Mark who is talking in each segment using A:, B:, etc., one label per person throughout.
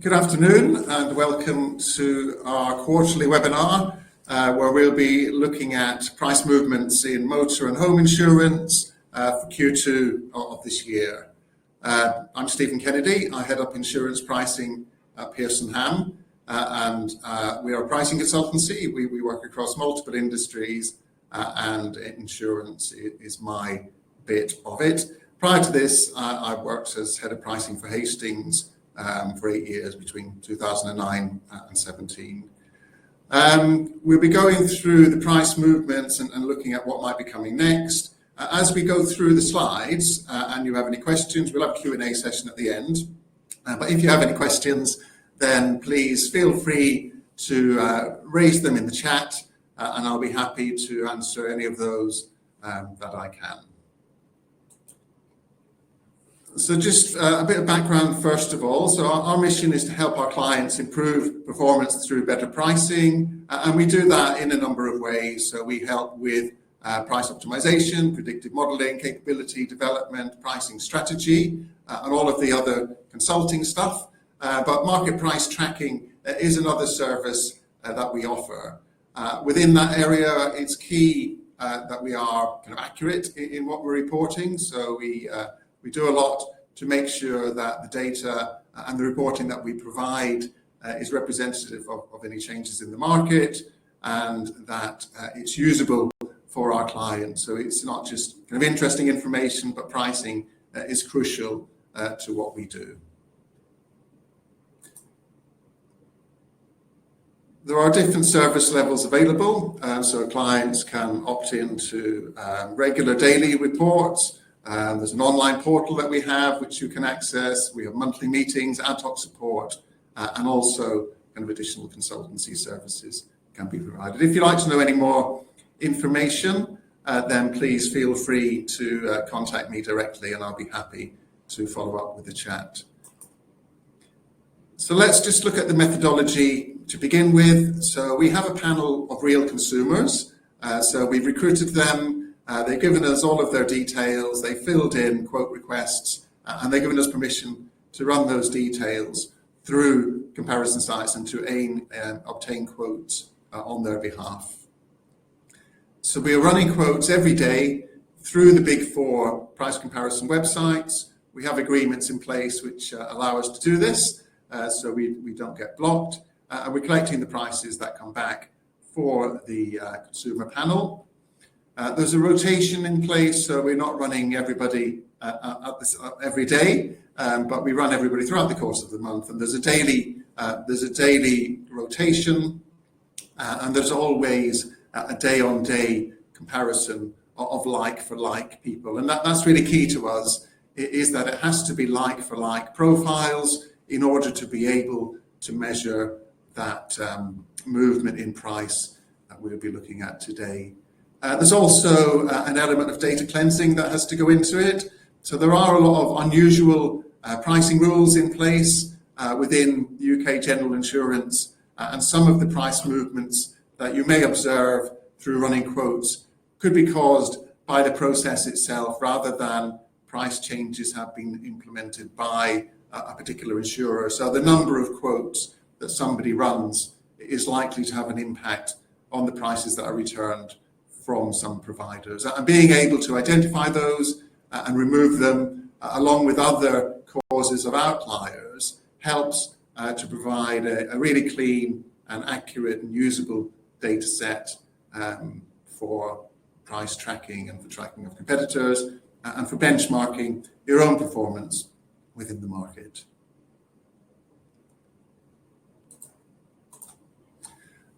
A: Good afternoon and welcome to our quarterly webinar where we'll be looking at price movements in motor and home insurance for Q2 of this year. I'm Stephen Kennedy. I head up insurance pricing at Pearson and we are a pricing consultancy. We work across multiple industries and insurance is my bit of it. Prior to this, I worked as head of pricing for Hastings for 8 years between 2009 and 17. We'll be going through the price movements and looking at what might be coming next. As we go through the slides and you have any questions, we'll have a Q&A session at the end. But if you have any questions, then please feel free to raise them in the chat and I'll be happy to answer any of those that I can. So just a bit of background first of all. So our mission is to help our clients improve performance through better pricing, and we do that in a number of ways. So we help with price optimization, predictive modeling, capability development, pricing strategy, and all of the other consulting stuff. But market price tracking is another service that we offer. Within that area, it's key that we are kind of accurate in what we're reporting. So we do a lot to make sure that the data and the reporting that we provide is representative of any changes in the market and that it's usable for our clients. So it's not just kind of interesting information, but pricing is crucial to what we do. There are different service levels available, so clients can opt into regular daily reports. There's an online portal that we have which you can access. We have monthly meetings, ad hoc support, and also kind of additional consultancy services can be provided. If you'd like to know any more information, then please feel free to contact me directly and I'll be happy to follow up with the chat. So let's just look at the methodology to begin with. So we have a panel of real consumers. So we've recruited them. They've given us all of their details, they filled in quote requests, and they've given us permission to run those details through comparison sites and to obtain quotes on their behalf. So we are running quotes every day through the big four price comparison websites. We have agreements in place which allow us to do this, so we don't get blocked. And we're collecting the prices that come back for the consumer panel. There's a rotation in place, so we're not running everybody every day, but we run everybody throughout the course of the month. And there's a daily rotation, and there's always a day-on-day comparison of like-for-like people. And that's really key to us, is that it has to be like-for-like profiles in order to be able to measure that movement in price that we'll be looking at today. There's also an element of data cleansing that has to go into it. So there are a lot of unusual pricing rules in place within UK general insurance, and some of the price movements that you may observe through running quotes could be caused by the process itself rather than price changes have been implemented by a particular insurer. So the number of quotes that somebody runs is likely to have an impact on the prices that are returned from some providers, and being able to identify those and remove them along with other causes of outliers helps to provide a really clean and accurate and usable data set for price tracking and for tracking of competitors and for benchmarking your own performance within the market.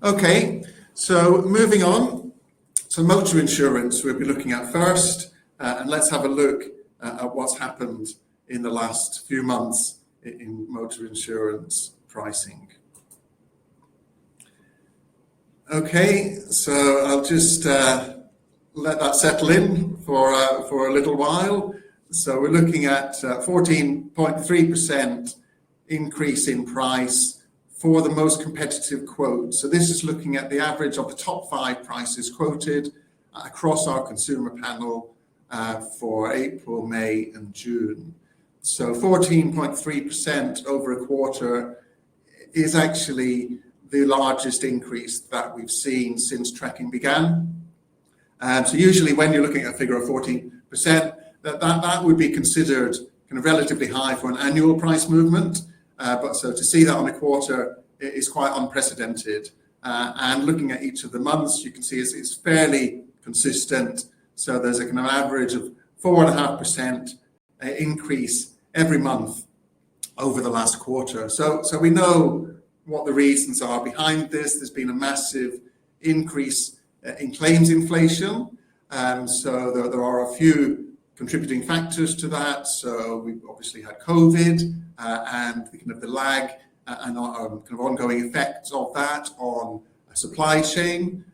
A: Okay, so moving on. So motor insurance we'll be looking at first, and let's have a look at what's happened in the last few months in motor insurance pricing. Okay, so I'll just let that settle in for a little while. So we're looking at 14.3% increase in price for the most competitive quote. So this is looking at the average of the top 5 prices quoted across our consumer panel for April, May and June. So 14.3% over a quarter is actually the largest increase that we've seen since tracking began. So usually when you're looking at a figure of 14%, that would be considered kind of relatively high for an annual price movement. But so to see that on a quarter is quite unprecedented. And looking at each of the months, you can see it's fairly consistent. So there's a kind of average of 4.5% increase every month over the last quarter. So we know what the reasons are behind this. There's been a massive increase in claims inflation. So there are a few contributing factors to that. So we've obviously had COVID and the lag and kind of ongoing effects of that on a supply chain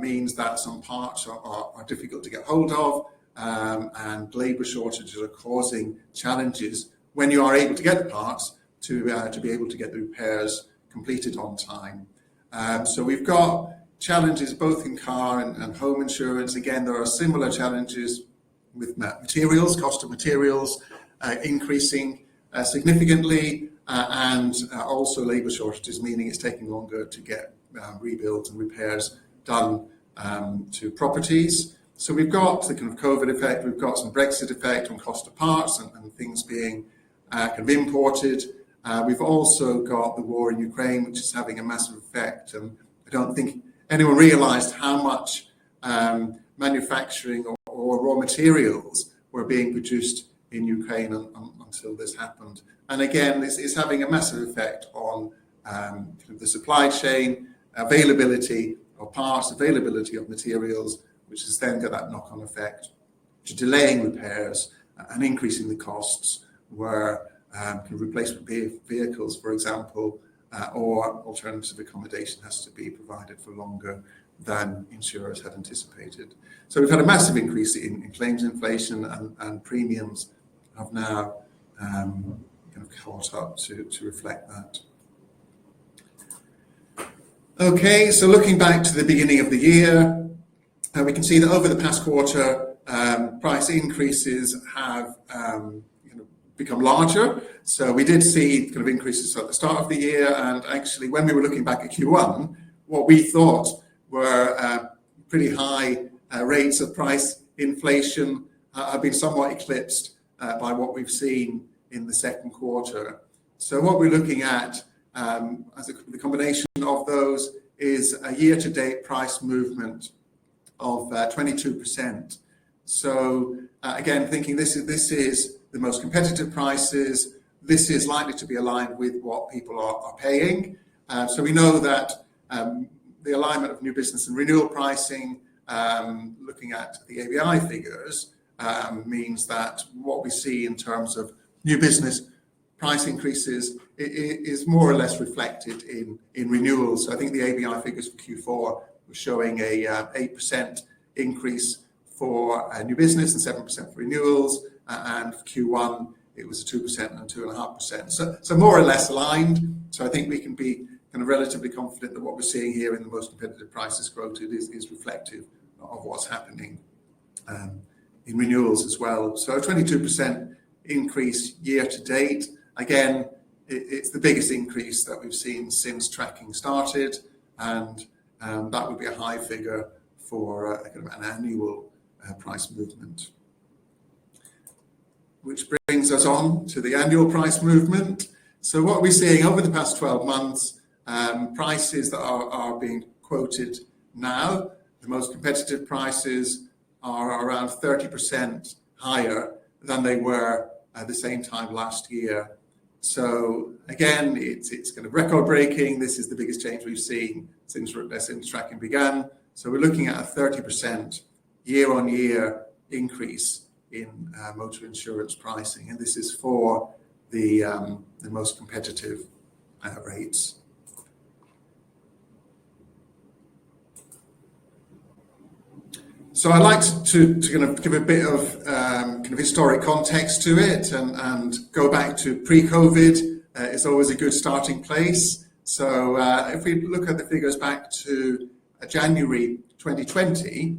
A: means that some parts are difficult to get hold of, and labour shortages are causing challenges when you are able to get the parts to be able to get the repairs completed on time. So we've got challenges both in car and home insurance. Again, there are similar challenges with materials, cost of materials increasing significantly, and also labour shortages, meaning it's taking longer to get rebuilds and repairs done to properties. So we've got the kind of COVID effect, we've got some Brexit effect on cost of parts and things being kind of imported. We've also got the war in Ukraine, which is having a massive effect. I don't think anyone realised how much manufacturing or raw materials were being produced in Ukraine until this happened. And again, this is having a massive effect on the supply chain, availability of parts, availability of materials, which has then got that knock-on effect to delaying repairs and increasing the costs where replacement vehicles, for example, or alternative accommodation has to be provided for longer than insurers had anticipated. So we've had a massive increase in claims inflation, and premiums have now kind of caught up to reflect that. Okay, so looking back to the beginning of the year, we can see that over the past quarter, price increases have become larger. So we did see kind of increases at the start of the year, and actually when we were looking back at Q1, what we thought were pretty high rates of price inflation have been somewhat eclipsed by what we've seen in the second quarter. So what we're looking at as the combination of those is a year-to-date price movement of 22%. So again, thinking this is the most competitive prices, this is likely to be aligned with what people are paying. So we know that the alignment of new business and renewal pricing, looking at the ABI figures, means that what we see in terms of new business price increases is more or less reflected in renewals. So I think the ABI figures for Q4 were showing a 8% increase for new business and 7% for renewals, and for Q1 it was 2% and 2.5%. So more or less aligned. So I think we can be kind of relatively confident that what we're seeing here in the most competitive prices quoted is reflective of what's happening in renewals as well. So a 22% increase year to date. Again, it's the biggest increase that we've seen since tracking started, and that would be a high figure for kind of an annual price movement. Which brings us on to the annual price movement. So what we're seeing over the past 12 months, prices that are being quoted now, the most competitive prices are around 30% higher than they were at the same time last year. So again, it's kind of record breaking. This is the biggest change we've seen since tracking began. So we're looking at a 30% year-on-year increase in motor insurance pricing, and this is for the most competitive rates. So I'd like to kind of give a bit of kind of historic context to it and go back to pre-COVID. It's always a good starting place. So if we look at the figures back to January 2020,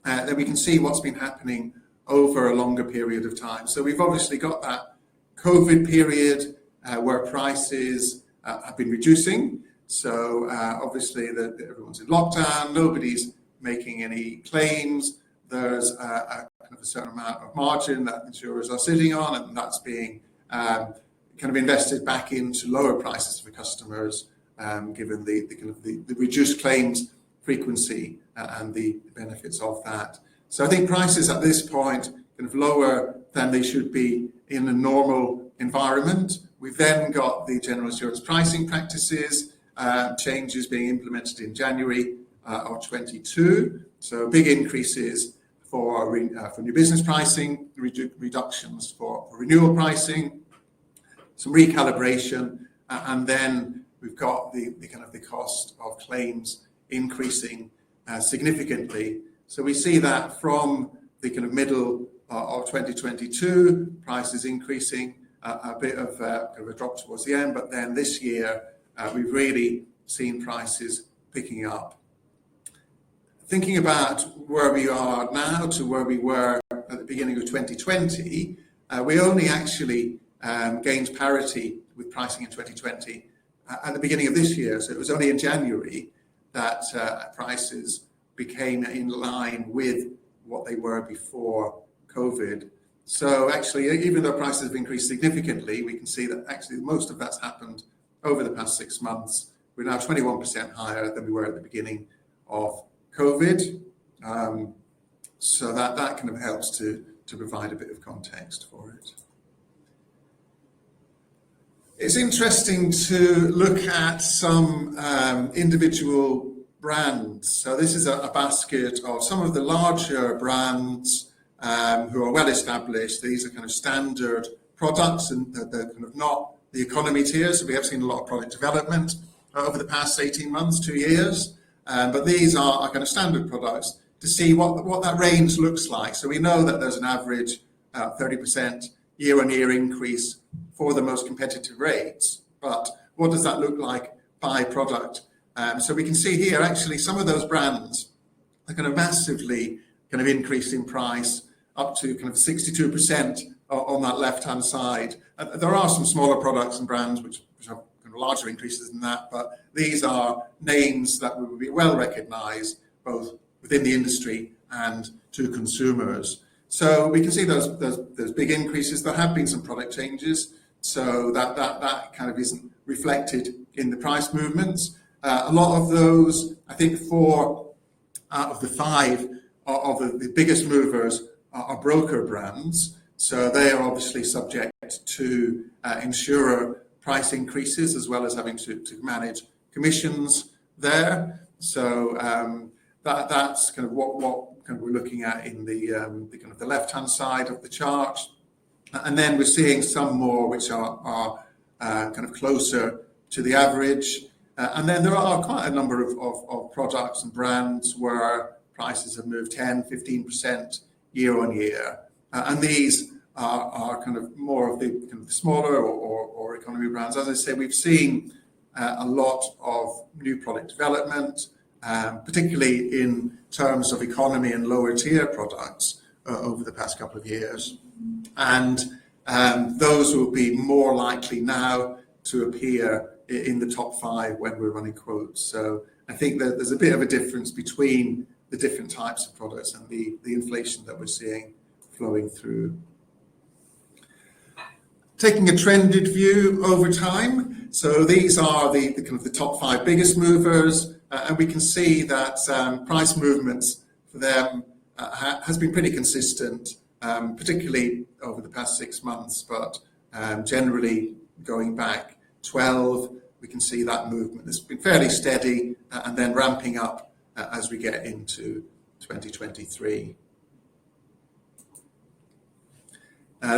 A: then we can see what's been happening over a longer period of time. So we've obviously got that COVID period where prices have been reducing. So obviously everyone's in lockdown, nobody's making any claims. There's a kind of a certain amount of margin that insurers are sitting on, and that's being kind of invested back into lower prices for customers, given the reduced claims frequency and the benefits of that. So I think prices at this point kind of lower than they should be in a normal environment. We've then got the general insurance pricing practices changes being implemented in January of 22. So big increases for new business pricing, reductions for renewal pricing, some recalibration, and then we've got the kind of the cost of claims increasing significantly. So we see that from the kind of middle of 2022, prices increasing, a bit of a drop towards the end, but then this year we've really seen prices picking up. Thinking about where we are now to where we were at the beginning of 2020, we only actually gained parity with pricing in 2020 at the beginning of this year. So it was only in January that prices became in line with what they were before COVID. So actually, even though prices have increased significantly, we can see that actually most of that's happened over the past 6 months. We're now 21% higher than we were at the beginning of COVID. So that kind of helps to provide a bit of context for it. It's interesting to look at some individual brands. So this is a basket of some of the larger brands who are well established. These are kind of standard products, and they're kind of not the economy tier. So we have seen a lot of product development over the past 18 months, 2 years. But these are kind of standard products to see what that range looks like. So we know that there's an average 30% year-on-year increase for the most competitive rates. But what does that look like by product? So we can see here, actually, some of those brands are kind of massively kind of increased in price, up to kind of 62% on that left-hand side. There are some smaller products and brands which have kind of larger increases than that, but these are names that will be well recognized both within the industry and to consumers. So we can see those big increases. There have been some product changes, so that kind of isn't reflected in the price movements. A lot of those, I think 4 out of the 5 of the biggest movers are broker brands. So they are obviously subject to insurer price increases, as well as having to manage commissions there. So that's kind of what kind of we're looking at in the kind of the left-hand side of the chart. And then we're seeing some more which are kind of closer to the average. And then there are quite a number of products and brands where prices have moved 10, 15% year on year. And these are kind of more of the kind of smaller or economy brands. As I say, we've seen a lot of new product development, particularly in terms of economy and lower tier products over the past couple of years. And those will be more likely now to appear in the top 5 when we're running quotes. So I think that there's a bit of a difference between the different types of products and the inflation that we're seeing flowing through. Taking a trended view over time. So these are the kind of the top 5 biggest movers, and we can see that price movements for them has been pretty consistent, particularly over the past 6 months, but generally going back 12, we can see that movement has been fairly steady and then ramping up as we get into 2023.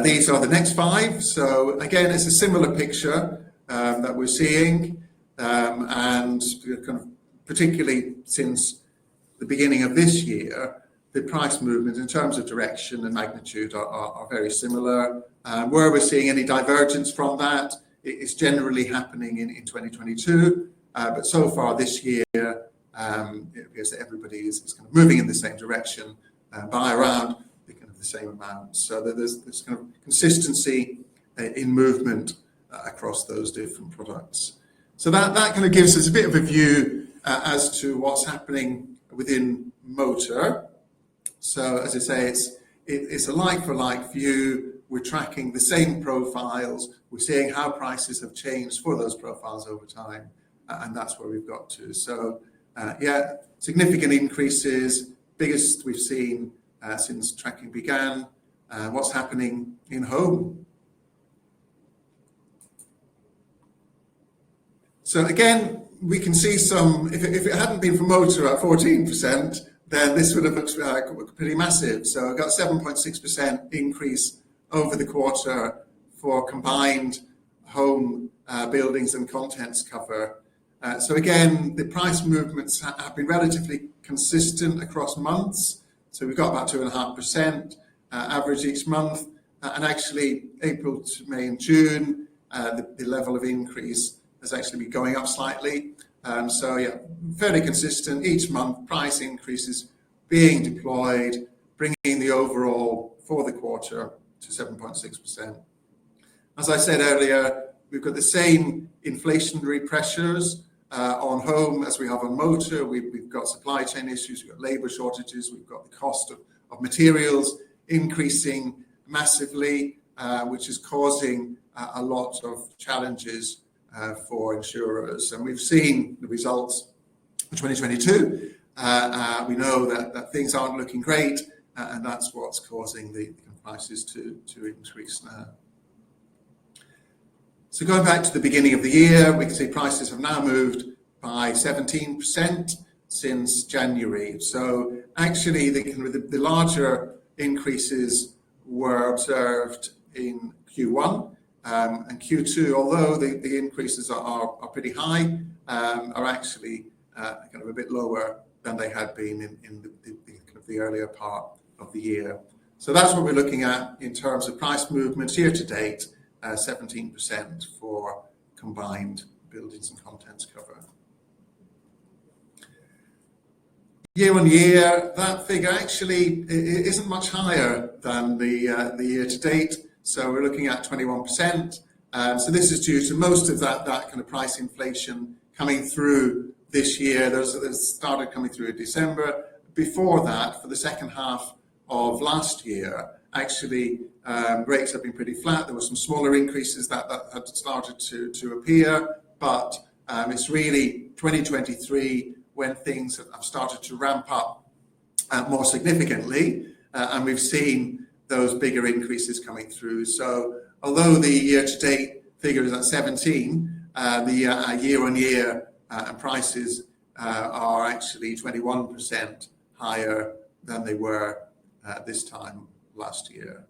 A: These are the next 5. So again, it's a similar picture that we're seeing, and kind of particularly since the beginning of this year, the price movements in terms of direction and magnitude are very similar. Where we're seeing any divergence from that, it's generally happening in 2022, but so far this year, it appears that everybody is kind of moving in the same direction by around the same amount. So there's kind of consistency in movement across those different products. So that kind of gives us a bit of a view as to what's happening within motor. So as I say, it's a like-for-like view. We're tracking the same profiles. We're seeing how prices have changed for those profiles over time, and that's where we've got to. So significant increases, biggest we've seen since tracking began. What's happening in home? So again, we can see some, if it hadn't been for motor at 14%, then this would have looked pretty massive. So we've got 7.6% increase over the quarter for combined home buildings and contents cover. So again, the price movements have been relatively consistent across months. So we've got about 2.5% average each month. And actually, April to May and June, the level of increase has actually been going up slightly. Fairly consistent each month, price increases being deployed, bringing the overall for the quarter to 7.6%. As I said earlier, we've got the same inflationary pressures on home as we have on motor. We've got supply chain issues, we've got labour shortages, we've got the cost of materials increasing massively, which is causing a lot of challenges for insurers. And we've seen the results for 2022. We know that things aren't looking great, and that's what's causing the prices to increase now. So going back to the beginning of the year, we can see prices have now moved by 17% since January. So actually, the larger increases were observed in Q1 and Q2, although the increases are pretty high, are actually kind of a bit lower than they had been in the earlier part of the year. So that's what we're looking at in terms of price movements year to date, 17% for combined buildings and contents cover. Year on year, that figure actually isn't much higher than the year to date. So we're looking at 21%. So this is due to most of that kind of price inflation coming through this year. Those started coming through in December. Before that, for the second half of last year, actually rates have been pretty flat. There were some smaller increases that had started to appear, but it's really 2023 when things have started to ramp up more significantly, and we've seen those bigger increases coming through. So although the year-to-date figure is at 17, the year-on-year prices are actually 21% higher than they were this time last year.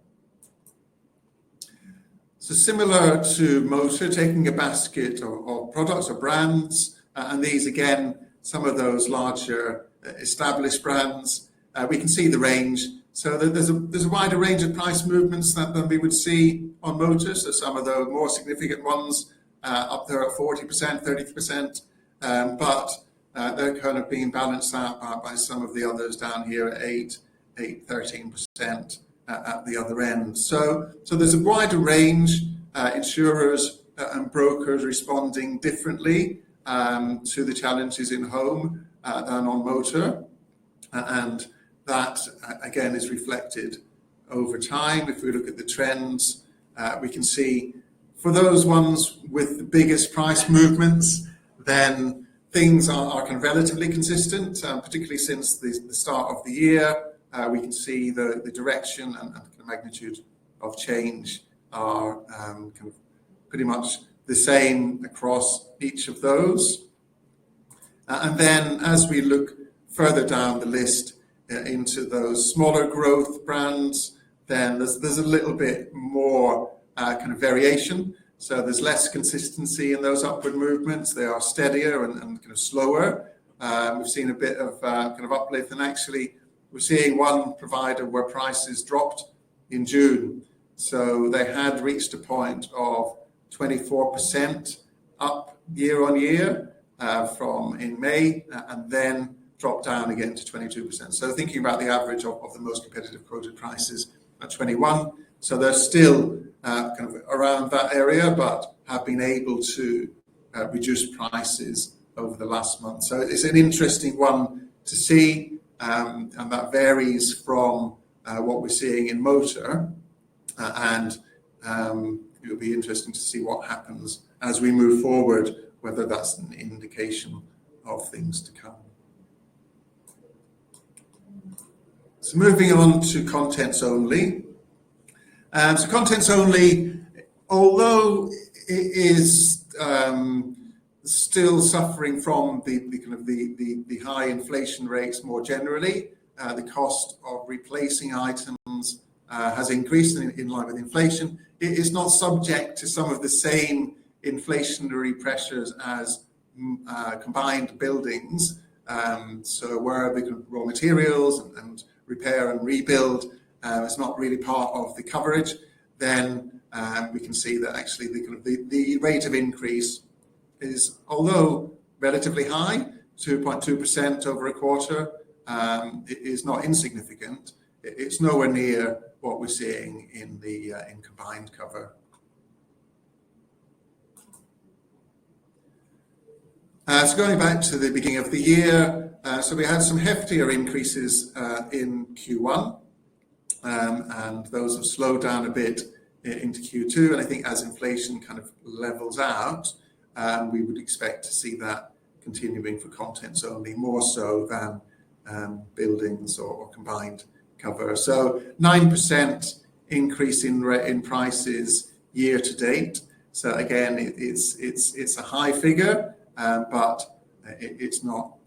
A: So similar to motor, taking a basket of products or brands, and these again, some of those larger established brands, we can see the range. So there's a wider range of price movements than we would see on motor. So some of the more significant ones up there at 40%, 30%, but they're kind of being balanced out by some of the others down here at 13% at the other end. So there's a wider range, insurers and brokers responding differently to the challenges in home than on motor. And that, again, is reflected over time. If we look at the trends, we can see for those ones with the biggest price movements, then things are kind of relatively consistent, particularly since the start of the year. We can see the direction and the magnitude of change are kind of pretty much the same across each of those. And then as we look further down the list into those smaller growth brands, then there's a little bit more kind of variation. So there's less consistency in those upward movements. They are steadier and kind of slower. We've seen a bit of kind of uplift, and actually we're seeing one provider where prices dropped in June. So they had reached a point of 24% up year on year from in May, and then dropped down again to 22%. So thinking about the average of the most competitive quoted prices at 21. So they're still kind of around that area, but have been able to reduced prices over the last month. So it's an interesting one to see, and that varies from what we're seeing in motor, and it'll be interesting to see what happens as we move forward, whether that's an indication of things to come. So moving on to contents only. So contents only, although it is still suffering from the high inflation rates more generally, the cost of replacing items has increased in line with inflation. It is not subject to some of the same inflationary pressures as combined buildings. So where the raw materials and repair and rebuild is not really part of the coverage, then we can see that actually the rate of increase is, although relatively high, 2.2% over a quarter, it is not insignificant. It's nowhere near what we're seeing in combined cover. So going back to the beginning of the year, so we had some heftier increases in Q1, and those have slowed down a bit into Q2. And I think as inflation kind of levels out, we would expect to see that continuing for contents only, more so than buildings or combined cover. So 9% increase in prices year to date. So again, it's a high figure, but it's not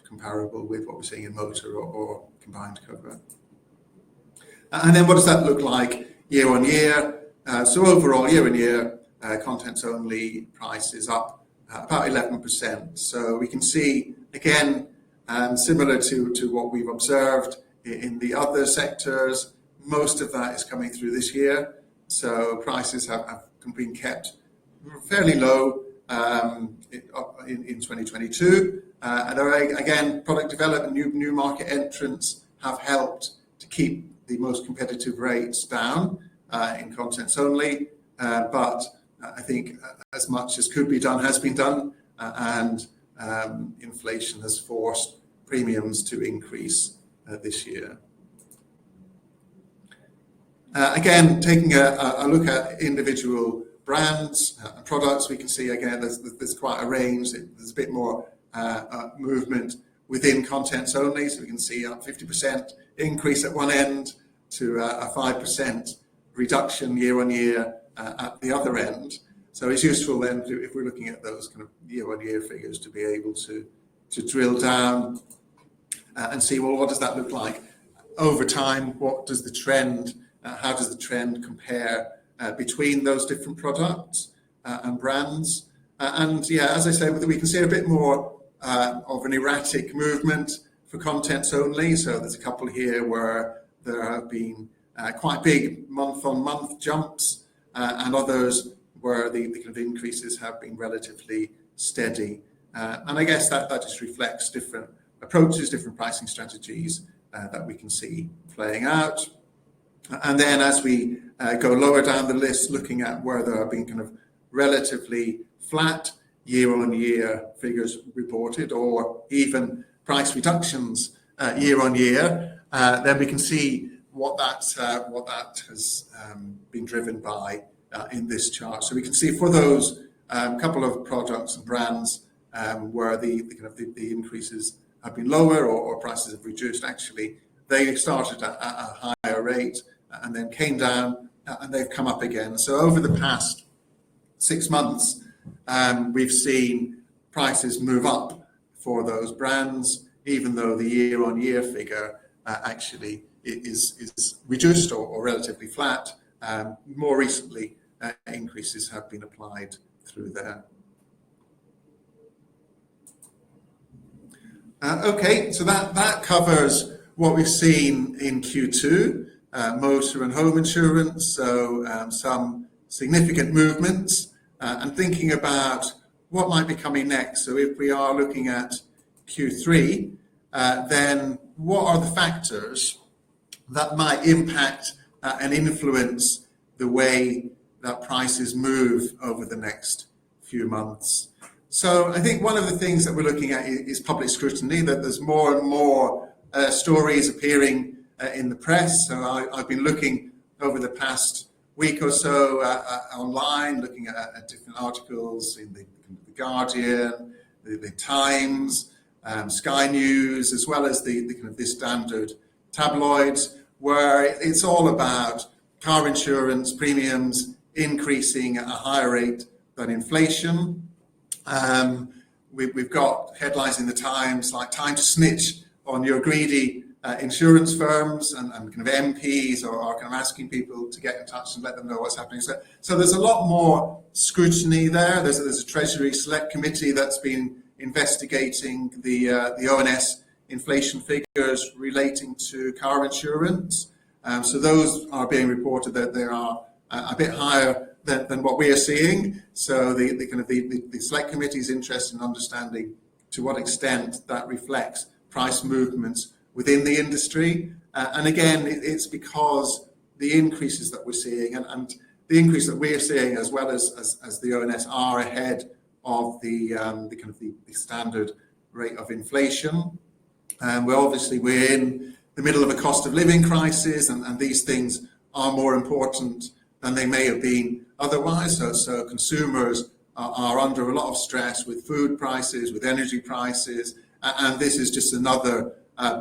A: comparable with what we're seeing in motor or combined cover. And then what does that look like year on year? So overall, year on year, contents only prices up about 11%. So we can see, again, similar to what we've observed in the other sectors, most of that is coming through this year. So prices have been kept fairly low in 2022. And again, product development, new market entrants have helped to keep the most competitive rates down in contents only. But I think as much as could be done has been done, and inflation has forced premiums to increase this year. Again, taking a look at individual brands and products, we can see again there's quite a range. There's a bit more movement within contents only, so we can see a 50% increase at one end to a 5% reduction year on year at the other end. So it's useful then if we're looking at those kind of year on year figures to be able to drill down and see, well, what does that look like over time? What does the trend, how does the trend compare between those different products and brands? And yeah, as I said, we can see a bit more of an erratic movement for contents only. So there's a couple here where there have been quite big month-on-month jumps, and others where the kind of increases have been relatively steady. And I guess that just reflects different approaches, different pricing strategies that we can see playing out. And then as we go lower down the list, looking at where there have been kind of relatively flat year-on-year figures reported, or even price reductions year-on-year, then we can see what that has been driven by in this chart. So we can see for those couple of products and brands where the increases have been lower or prices have reduced, actually they started at a higher rate and then came down and they've come up again. So over the past 6 months, we've seen prices move up for those brands, even though the year-on-year figure actually is reduced or relatively flat. More recently, increases have been applied through there. Okay, so that covers what we've seen in Q2, motor and home insurance, so some significant movements, and thinking about what might be coming next. So if we are looking at Q3, then what are the factors that might impact and influence the way that prices move over the next few few months. So I think one of the things that we're looking at is public scrutiny, that there's more and more stories appearing in the press. So I've been looking over the past week or so online, looking at different articles in the Guardian, the Times, Sky News, as well as the kind of the standard tabloids, where it's all about car insurance premiums increasing at a higher rate than inflation. We've got headlines in the Times like "Time to snitch on your greedy insurance firms," and kind of MPs are kind of asking people to get in touch and let them know what's happening. So there's a lot more scrutiny there. There's a Treasury Select Committee that's been investigating the ONS inflation figures relating to car insurance. So those are being reported that they are a bit higher than what we are seeing. So the Select Committee is interested in understanding to what extent that reflects price movements within the industry. And again, it's because the increases that we're seeing and the increase that we're seeing, as well as the ONS, are ahead of the standard rate of inflation. We're in the middle of a cost of living crisis, and these things are more important than they may have been otherwise. So consumers are under a lot of stress with food prices, with energy prices, and this is just another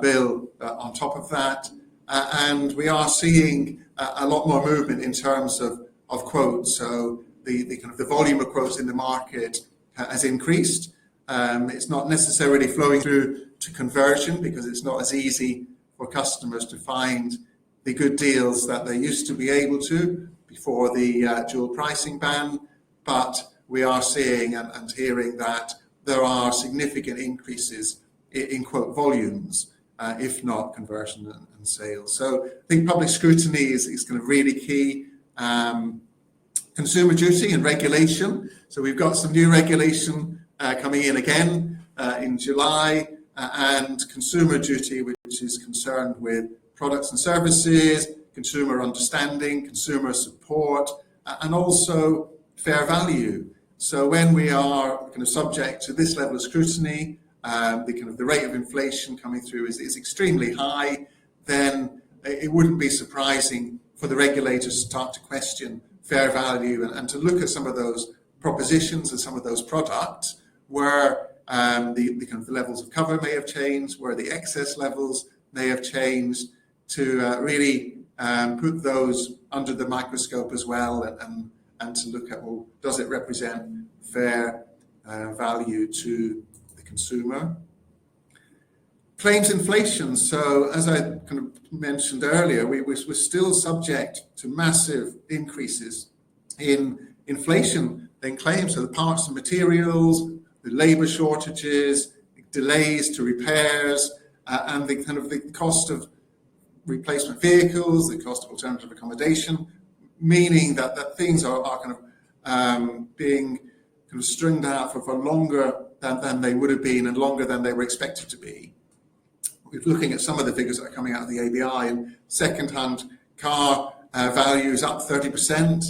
A: bill on top of that. And we are seeing a lot more movement in terms of quotes. So the volume of quotes in the market has increased. It's not necessarily flowing through to conversion, because it's not as easy for customers to find the good deals that they used to be able to before the dual pricing ban. But we are seeing and hearing that there are significant increases in quote volumes, if not conversion and sales. So I think public scrutiny is kind of really key. Consumer duty and regulation. So we've got some new regulation coming in again in July, and consumer duty, which is concerned with products and services, consumer understanding, consumer support, and also fair value. So when we are kind of subject to this level of scrutiny, the rate of inflation coming through is extremely high, then it wouldn't be surprising for the regulators to start to question fair value and to look at some of those propositions and some of those products where the levels of cover may have changed, where the excess levels may have changed, to really put those under the microscope as well, and to look at, well, does it represent fair value to the consumer? Claims inflation. So as I kind of mentioned earlier, we're still subject to massive increases in inflation in claims. So the parts and materials, the labour shortages, delays to repairs, and the cost of replacement vehicles, the cost of alternative accommodation, meaning that things are kind of being kind of stringed out for longer than they would have been and longer than they were expected to be. We're looking at some of the figures that are coming out of the ABI, and second-hand car values up 30%,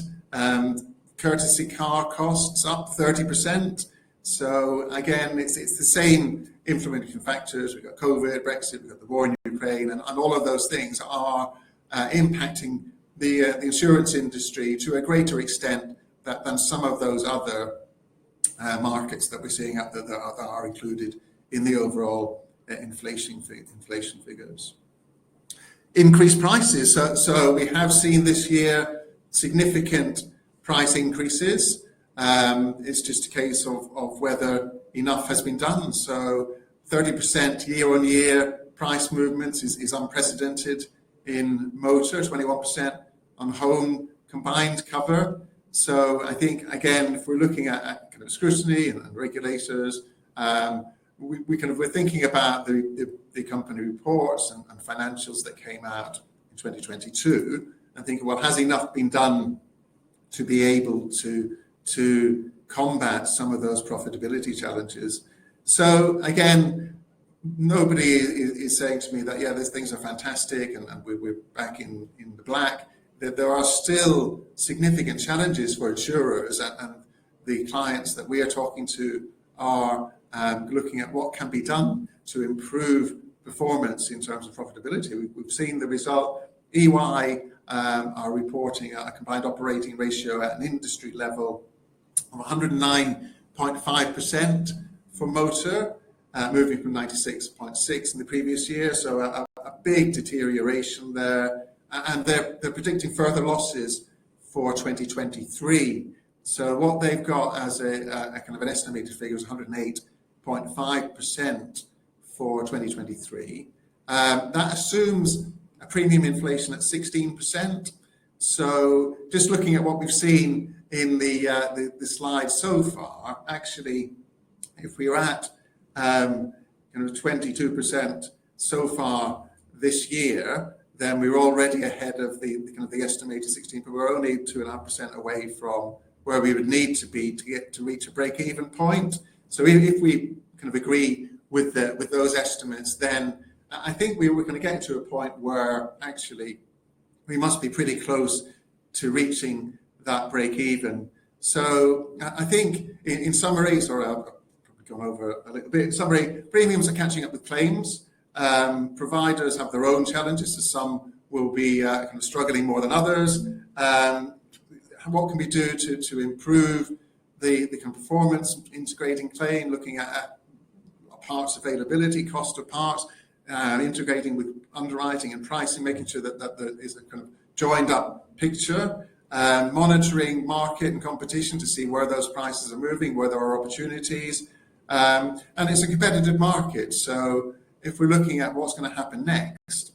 A: courtesy car costs up 30%. So again, it's the same influencing factors. We've got COVID, Brexit, we've got the war in Ukraine, and all of those things are impacting the insurance industry to a greater extent than some of those other markets that we're seeing out there that are included in the overall inflation figures. Increased prices. So we have seen this year significant price increases. It's just a case of whether enough has been done. So 30% year-on-year price movements is unprecedented in motor, 21% on home combined cover. So I think, again, if we're looking at kind of scrutiny and regulators, we're thinking about the company reports and financials that came out in 2022 and thinking, well, has enough been done to be able to combat some of those profitability challenges? So again, nobody is saying to me that, yeah, these things are fantastic and we're back in the black. That there are still significant challenges for insurers, and the clients that we are talking to are looking at what can be done to improve performance in terms of profitability. We've seen the result. EY are reporting a combined operating ratio at an industry level of 109.5% for motor, moving from 96.6 in the previous year. So a big deterioration there. And they're predicting further losses for 2023. So what they've got as a kind of an estimated figure is 108.5% for 2023. That assumes a premium inflation at 16%. So just looking at what we've seen in the slide so far, actually, if we're at 22% so far this year, then we're already ahead of the kind of the estimated 16, but we're only 2.5% away from where we would need to be to reach a break-even point. So if we kind of agree with those estimates, then I think we're going to get to a point where actually we must be pretty close to reaching that break-even. So I think in summary, sorry, I've probably gone over a little bit. In summary, premiums are catching up with claims. Providers have their own challenges, so some will be kind of struggling more than others. What can we do to improve the kind of performance, integrating claim, looking at parts availability, cost of parts, integrating with underwriting and pricing, making sure that there is a kind of joined up picture, monitoring market and competition to see where those prices are moving, where there are opportunities. And it's a competitive market, so if we're looking at what's going to happen next,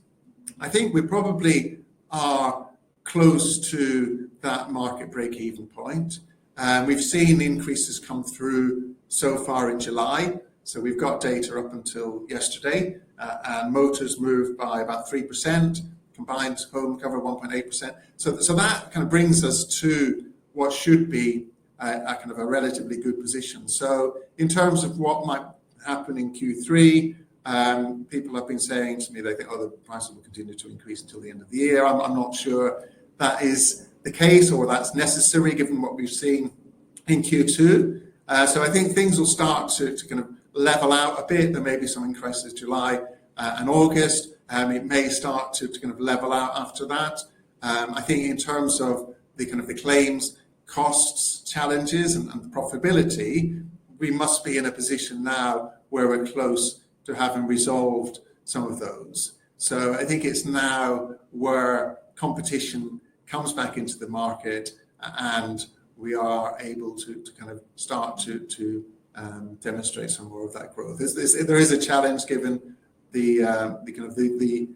A: I think we probably are close to that market break-even point. We've seen increases come through so far in July. So we've got data up until yesterday, and motors moved by about 3%, combined home cover 1.8%. So that kind of brings us to what should be a kind of a relatively good position. So in terms of what might happen in Q3, people have been saying to me they think, the prices will continue to increase until the end of the year. I'm not sure that is the case or that's necessary given what we've seen in Q2. So I think things will start to kind of level out a bit. There may be some increases July and August. It may start to kind of level out after that. I think in terms of the kind of the claims, costs, challenges and the profitability, we must be in a position now where we're close to having resolved some of those. So I think it's now where competition comes back into the market and we are able to kind of start to demonstrate some more of that growth. There is a challenge given the kind of the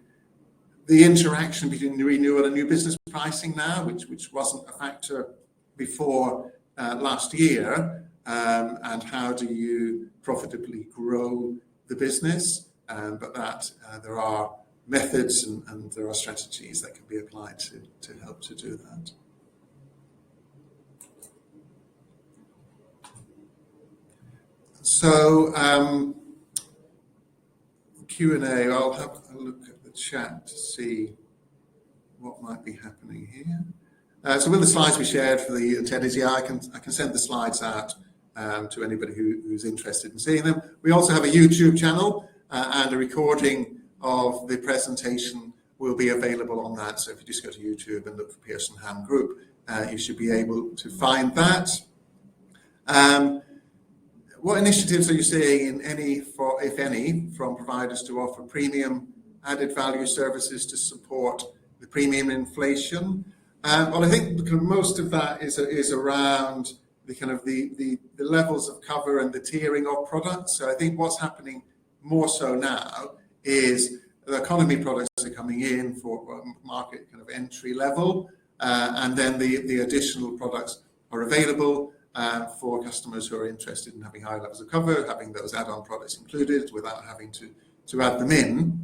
A: interaction between the renewal and new business pricing now, which wasn't a factor before last year, and how do you profitably grow the business, but that there are methods and there are strategies that can be applied to help to do that. So Q&A, I'll have a look at the chat to see what might be happening here. So will the slides be shared for the attendees? Yeah, I can send the slides out to anybody who's interested in seeing them. We also have a YouTube channel and a recording of the presentation will be available on that. So if you just go to YouTube and look for Pearson Ham Group, you should be able to find that. What initiatives are you seeing if any, from providers to offer premium added value services to support the premium inflation? Well, I think most of that is around the kind of the levels of cover and the tiering of products. So I think what's happening more so now is the economy products are coming in for market kind of entry level, and then the additional products are available for customers who are interested in having high levels of cover, having those add-on products included without having to add them in.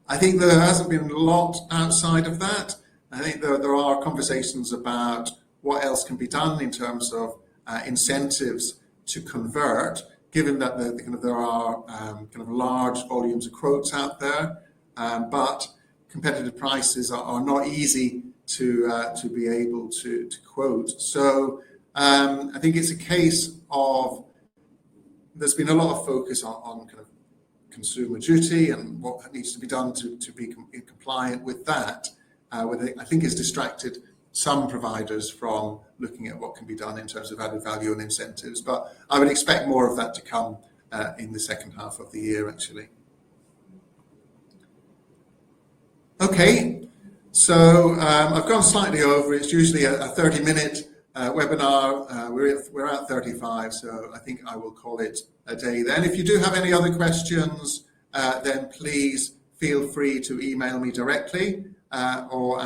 A: I think there hasn't been a lot outside of that. I think there are conversations about what else can be done in terms of incentives to convert, given that there are kind of large volumes of quotes out there, but competitive prices are not easy to be able to quote. So I think it's a case of there's been a lot of focus on kind of consumer duty and what needs to be done to be compliant with that, I think has distracted some providers from looking at what can be done in terms of added value and incentives. But I would expect more of that to come in the second half of the year, actually. Okay, so I've gone slightly over. It's usually a 30-minute webinar. We're at 35, so I think I will call it a day then. If you do have any other questions, then please feel free to email me directly, or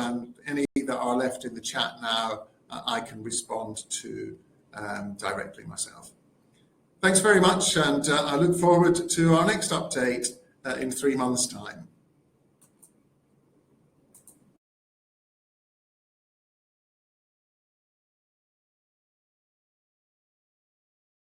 A: any that are left in the chat now, I can respond to directly myself. Thanks very much, and I look forward to our next update in 3 months' time.